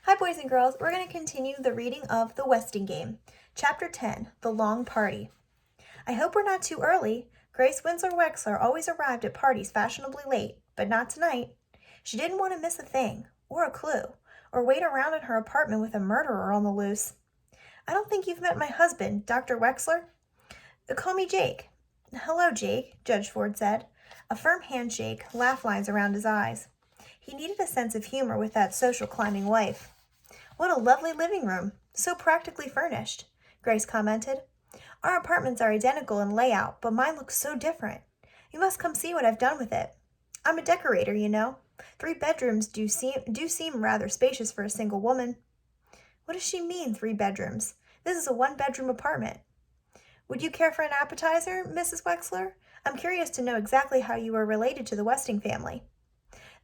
Hi, boys and girls. We're going to continue the reading of The Westing Game, Chapter 10, The Long Party. I hope we're not too early. Grace Winslow Wexler always arrived at parties fashionably late, but not tonight. She didn't want to miss a thing, or a clue, or wait around in her apartment with a murderer on the loose. I don't think you've met my husband, Dr. Wexler. Call me Jake. Hello, Jake, Judge Ford said. A firm handshake, laugh lines around his eyes. He needed a sense of humor with that social climbing wife. What a lovely living room, so practically furnished, Grace commented. Our apartments are identical in layout, but mine looks so different. You must come see what I've done with it. I'm a decorator, you know. 3 bedrooms do seem rather spacious for a single woman. What does she mean, 3 bedrooms? This is a 1-bedroom apartment. Would you care for an appetizer, Mrs. Wexler? I'm curious to know exactly how you are related to the Westing family.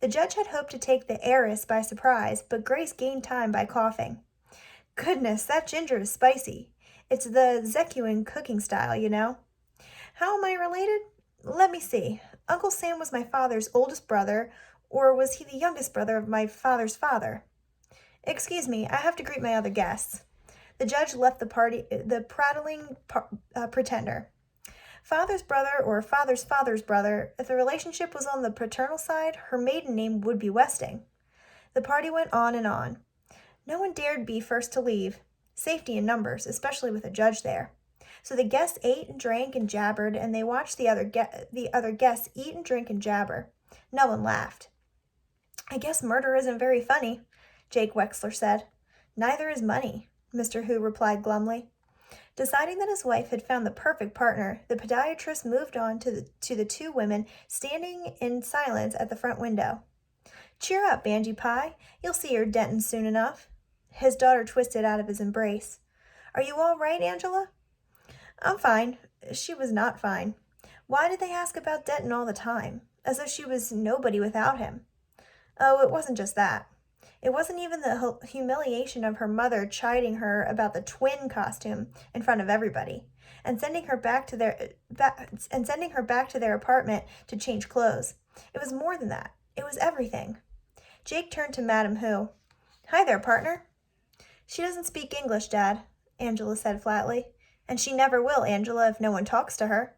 The judge had hoped to take the heiress by surprise, but Grace gained time by coughing. Goodness, that ginger is spicy. It's the Zecuan cooking style, you know. How am I related? Let me see. Uncle Sam was my father's oldest brother, or was he the youngest brother of my father's father? Excuse me, I have to greet my other guests. The judge left the prattling pretender. Father's brother or father's father's brother, if the relationship was on the paternal side, her maiden name would be Westing. The party went on and on. No one dared be first to leave. Safety in numbers, especially with a judge there. So the guests ate and drank and jabbered, and they watched the other guests eat and drink and jabber. No one laughed. I guess murder isn't very funny, Jake Wexler said. Neither is money, Mr. Hu replied glumly. Deciding that his wife had found the perfect partner, the podiatrist moved on to the 2 women standing in silence at the front window. Cheer up, Banji Pie. You'll see your Denton soon enough. His daughter twisted out of his embrace. Are you all right, Angela? I'm fine. She was not fine. Why did they ask about Denton all the time? As if she was nobody without him. Oh, it wasn't just that. It wasn't even the humiliation of her mother chiding her about the twin costume in front of everybody, and sending her back to their apartment to change clothes. It was more than that. It was everything. Jake turned to Madam Hu. Hi there, partner. She doesn't speak English, Dad, Angela said flatly. And she never will, Angela, if no one talks to her.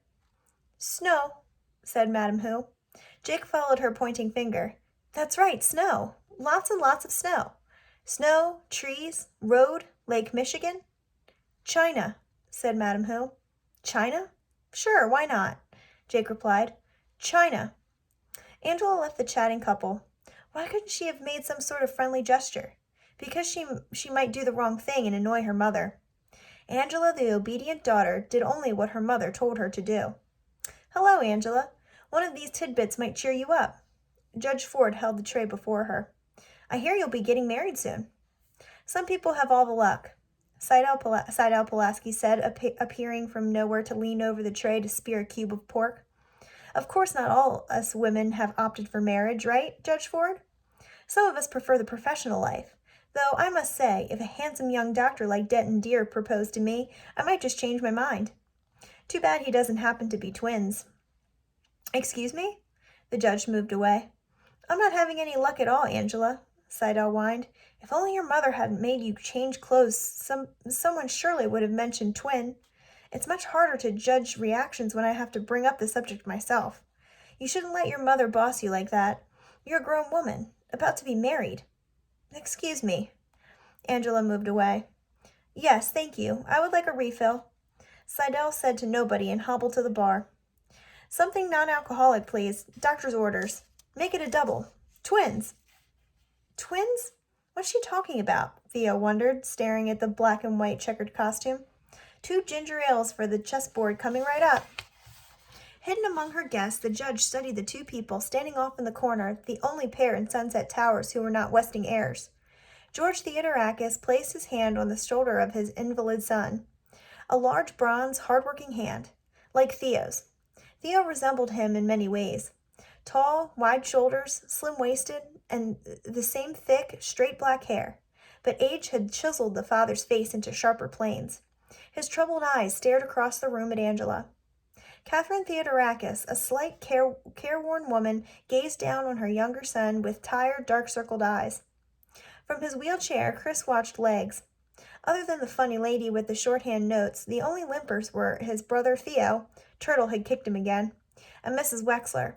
Snow, said Madam Hu. Jake followed her pointing finger. That's right, snow. Lots and lots of snow. Snow, trees, road, Lake Michigan. China, said Madam Hu. China? Sure, why not? Jake replied. China. Angela left the chatting couple. Why couldn't she have made some sort of friendly gesture? Because she might do the wrong thing and annoy her mother. Angela, the obedient daughter, did only what her mother told her to do. Hello, Angela. One of these tidbits might cheer you up. Judge Ford held the tray before her. I hear you'll be getting married soon. Some people have all the luck, Seidel Pulaski said, appearing from nowhere to lean over the tray to spear a cube of pork. Of course not all us women have opted for marriage, right, Judge Ford? Some of us prefer the professional life, though I must say, if a handsome young doctor like Denton Deere proposed to me, I might just change my mind. Too bad he doesn't happen to be twins. Excuse me? The judge moved away. I'm not having any luck at all, Angela, Seidel whined. If only your mother hadn't made you change clothes, someone surely would have mentioned twin. It's much harder to judge reactions when I have to bring up the subject myself. You shouldn't let your mother boss you like that. You're a grown woman, about to be married. Excuse me. Angela moved away. Yes, thank you. I would like a refill. Seidel said to nobody and hobbled to the bar. Something non-alcoholic, please. Doctor's orders. Make it a double. Twins. Twins? What's she talking about? Theo wondered, staring at the black and white checkered costume. 2 ginger ales for the chessboard coming right up. Hidden among her guests, the judge studied the 2 people standing off in the corner, the only pair in Sunset Towers who were not Westing heirs. George Theodorakis placed his hand on the shoulder of his invalid son. A large bronze, hard-working hand, like Theo's. Theo resembled him in many ways. Tall, wide shoulders, slim-waisted, and the same thick, straight black hair. But age had chiseled the father's face into sharper planes. His troubled eyes stared across the room at Angela. Catherine Theodorakis, a slight, careworn woman, gazed down on her younger son with tired, dark-circled eyes. From his wheelchair, Chris watched Legs. Other than the funny lady with the shorthand notes, the only limpers were his brother Theo, Turtle had kicked him again, and Mrs. Wexler,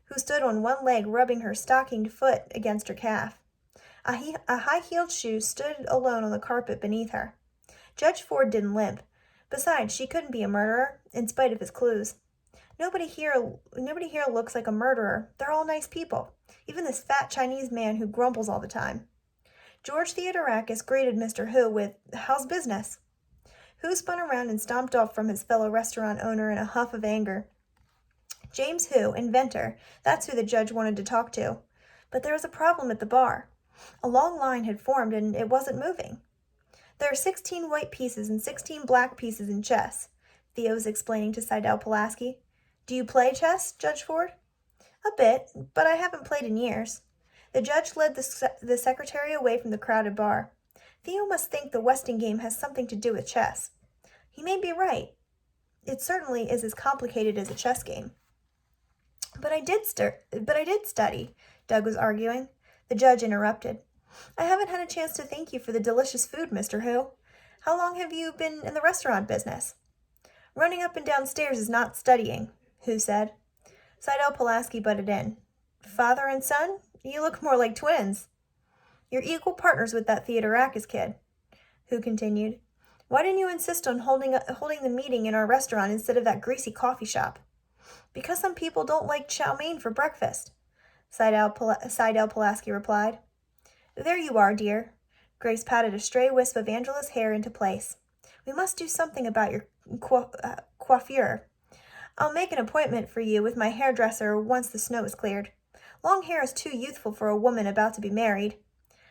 who stood on one leg rubbing her stockinged foot against her calf. A high-heeled shoe stood alone on the carpet beneath her. Judge Ford didn't limp. Besides, she couldn't be a murderer, in spite of his clues. Nobody here looks like a murderer. They're all nice people. Even this fat Chinese man who grumbles all the time. George Theodorakis greeted Mr. Hu with, "How's business?" Hu spun around and stomped off from his fellow restaurant owner in a huff of anger. James Hu, inventor, that's who the judge wanted to talk to. But there was a problem at the bar. A long line had formed and it wasn't moving. "There are 16 white pieces and 16 black pieces in chess," Theo was explaining to Seidel Pulaski. "Do you play chess, Judge Ford?" "A bit, but I haven't played in years." The judge led the secretary away from the crowded bar. "Theo must think the Westing game has something to do with chess." "He may be right. It certainly is as complicated as a chess game." But I did study, Doug was arguing. The judge interrupted. "I haven't had a chance to thank you for the delicious food, Mr. Hu. How long have you been in the restaurant business?" "Running up and down stairs is not studying," Hu said. Seidel Pulaski butted in. "Father and son? You look more like twins." "You're equal partners with that Theodorakis kid," Hu continued. "Why didn't you insist on holding the meeting in our restaurant instead of that greasy coffee shop?" "Because some people don't like chow mein for breakfast," Seidel Pulaski replied. "There you are, dear." Grace patted a stray wisp of Angela's hair into place. "We must do something about your coiffure. I'll make an appointment for you with my hairdresser once the snow is cleared. Long hair is too youthful for a woman about to be married.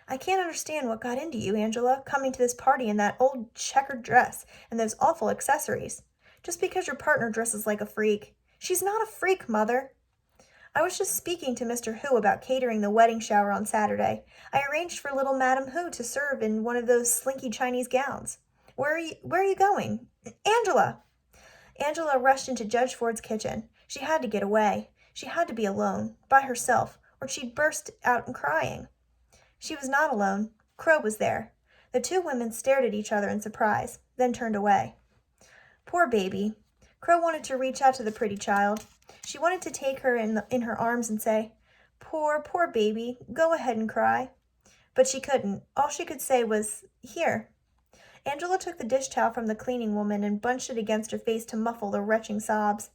I can't understand what got into you, Angela, coming to this party in that old checkered dress and those awful accessories. Just because your partner dresses like a freak. She's not a freak, Mother." "I was just speaking to Mr. Hu about catering the wedding shower on Saturday. I arranged for little Madame Hu to serve in one of those slinky Chinese gowns. Where are you going? Angela!" Angela rushed into Judge Ford's kitchen. She had to get away. She had to be alone, by herself, or she'd burst out crying. She was not alone. Crow was there. The two women stared at each other in surprise, then turned away. Poor baby. Crow wanted to reach out to the pretty child. She wanted to take her in her arms and say, poor baby, go ahead and cry." But she couldn't. All she could say was, "Here." Angela took the dish towel from the cleaning woman and bunched it against her face to muffle the retching sobs.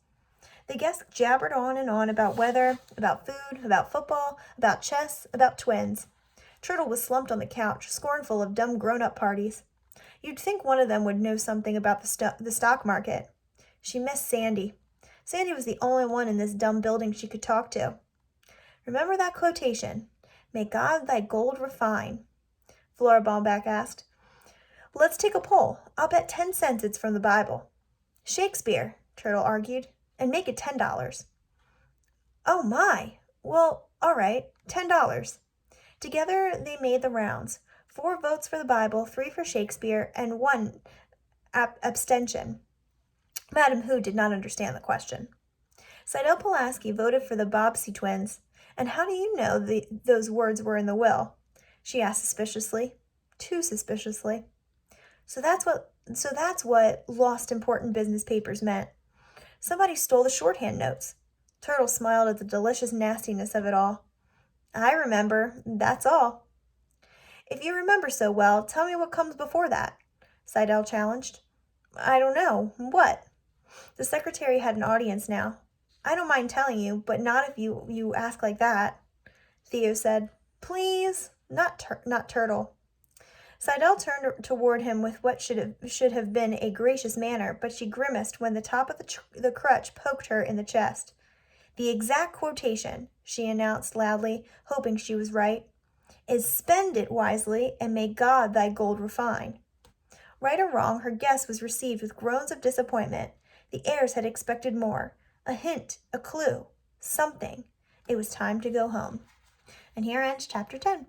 The guests jabbered on and on about weather, about food, about football, about chess, about twins. Turtle was slumped on the couch, scornful of dumb grown-up parties. You'd think one of them would know something about the stock market. She missed Sandy. Sandy was the only one in this dumb building she could talk to. "Remember that quotation, 'May God thy gold refine'?" Flora Baumbach asked. "Let's take a poll. I'll bet 10 cents it's from the Bible." "Shakespeare," Turtle argued, "and make it $10. "Oh my! Well, all right, $10. Together they made the rounds. 4 votes for the Bible, 3 for Shakespeare, and 1 abstention. Madame Hu did not understand the question. Seidel Pulaski voted for the Bobbsey twins. "And how do you know those words were in the will?" she asked suspiciously. Too suspiciously. So that's what lost important business papers meant. Somebody stole the shorthand notes. Turtle smiled at the delicious nastiness of it all. "I remember, that's all." "If you remember so well, tell me what comes before that," Seidel challenged. "I don't know. What?" The secretary had an audience now. "I don't mind telling you, but not if you ask like that," Theo said. "Please, not Turtle." Seidel turned toward him with what should have been a gracious manner, but she grimaced when the top of the crutch poked her in the chest. "The exact quotation," she announced loudly, hoping she was right, "is 'Spend it wisely, and may God thy gold refine.'" Right or wrong, her guess was received with groans of disappointment. The heirs had expected more. A hint, a clue, something. It was time to go home. And here ends Chapter 10.